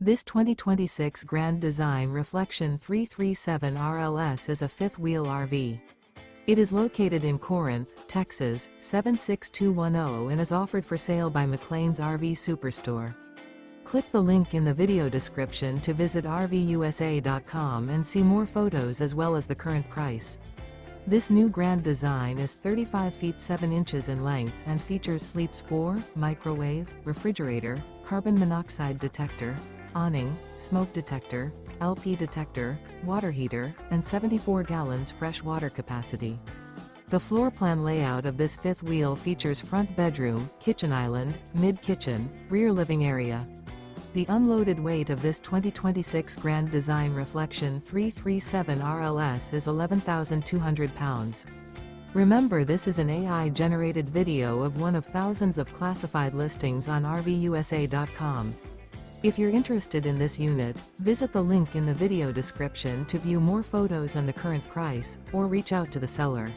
This 2026 Grand Design Reflection 337 RLS is a fifth-wheel RV. It is located in Corinth, Texas, 76210 and is offered for sale by McClain's RV Superstore. Click the link in the video description to visit RVUSA.com and see more photos as well as the current price. This new Grand Design is 35 feet 7 inches in length and features sleeps 4, microwave, refrigerator, carbon monoxide detector, awning, smoke detector, LP detector, water heater, and 74 gallons fresh water capacity. The floor plan layout of this fifth wheel features front bedroom, kitchen island, mid-kitchen, rear living area. The unloaded weight of this 2026 Grand Design Reflection 337 RLS is 11,200 pounds. Remember, this is an AI-generated video of one of thousands of classified listings on RVUSA.com. If you're interested in this unit, visit the link in the video description to view more photos and the current price, or reach out to the seller.